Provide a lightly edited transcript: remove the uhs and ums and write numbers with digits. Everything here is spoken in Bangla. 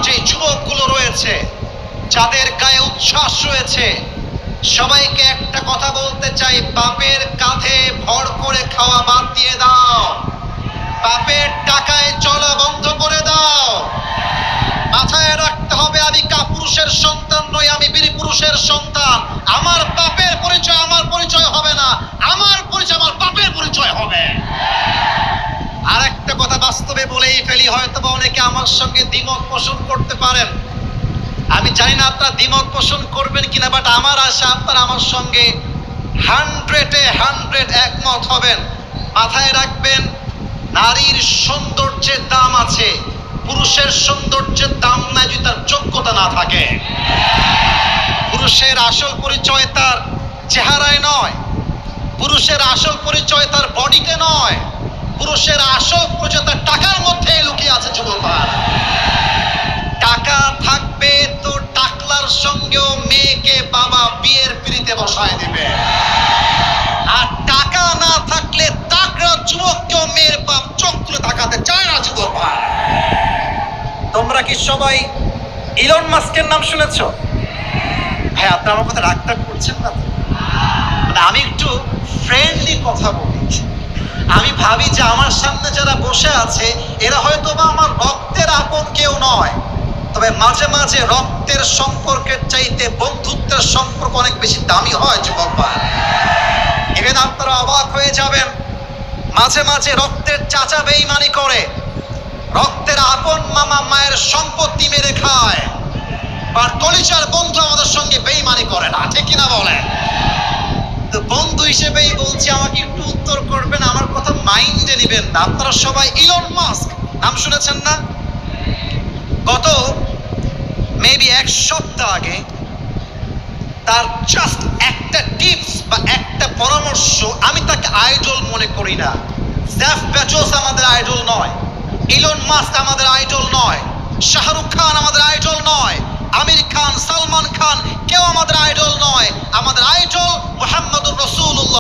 যে যুবকগুলো রয়েছে, যাদের গায়ে উচ্ছ্বাস রয়েছে, সবাইকে একটা কথা বলতে চাই, বাপের কাঁধে ভর করে খাওয়া বাদ দিয়ে দাও, বাপের টাকায় চলা বন্ধ করে দাও। মাথায় রাখতে হবে, আমি কাপুরুষের সন্তান নই, আমি বীর পুরুষের সন্তান। আমার বাপের পরিচয় আমার পরিচয় হবে না, আমার পরিচয় আমার বাপের পরিচয় হবে। আর একটা কথা বাস্তবে বলেই ফেলি, হয়তো বা অনেকে আমার সঙ্গে দ্বিমত পোষণ করতে পারেন, আমি জানি না আপনারা দ্বিমত পোষণ করবেন কিনা, বাট আমার আশা আপনারা আমার সঙ্গে 100-100 একমত হবেন। মাথায় রাখবেন, নারীর সৌন্দর্যের দাম আছে, পুরুষের সৌন্দর্যের দাম নাই যদি তার যোগ্যতা না থাকে। পুরুষের আসল পরিচয় তার চেহারায় নয়, পুরুষের আসল পরিচয় তার বডিতে নয়, পুরুষের আসল পরিচয় তার টাকার মধ্যে লুকিয়ে আছে। যুবকরা, টাকা থাকবে তো টাকলার সঙ্গেও মেয়েকে বাবা বিয়ের পিড়িতে বসায় দিবে, আর টাকা না থাকলে টাকরা যুবককেও মেয়ের বাপ চোখ তুলে তাকাতে চায় না। যুবকরা, তোমরা কি সবাই ইলন মাস্কের নাম শুনেছো? ভাই, আপনারা আমার কথা রাগ করছেন না? আমি একটু ফ্রেন্ডলি কথা বলি। আমি ভাবি যে আমার সামনে যারা বসে আছে এরা হয়তো বা আমার রক্তের আপন কেউ নয়, তবে মাঝে মাঝে রক্তের সম্পর্কের চাইতে বন্ধুত্বের সম্পর্ক অনেক বেশি দামি হয়। যুবকরা, ইভেন আপনারা অবাক হয়ে যাবেন, মাঝে মাঝে রক্তের চাচা বেঈমানি করে, রক্তের আপন মামা মায়ের সম্পত্তি মেরে খায়, আর কলিজার বন্ধু আমাদের সঙ্গে বেঈমানি করে না, ঠিক কিনা বলেন? তো বন্ধু হিসেবেই বলছি, আমাকে একটু উত্তর করবেন, আমার কথা মাইন্ডে নেবেন না। আপনারা সবাই ইলন মাস্ক নাম শুনেছেন না? গত মেবি 1 সপ্তাহ আগে তার জাস্ট একটা টিপস বা একটা পরামর্শ, আমি তাকে আইডল মনে করি না। জেফ বেজোস আমাদের আইডল নয়, ইলন মাস্ক আমাদের আইডল নয়, শাহরুখ খান আমাদের আইডল নয়, আমির খান, সালমান খান কেউ আমাদের আইডল নয়। আমাদের আইডল মুহাম্মদুর রাসূলুল্লাহ।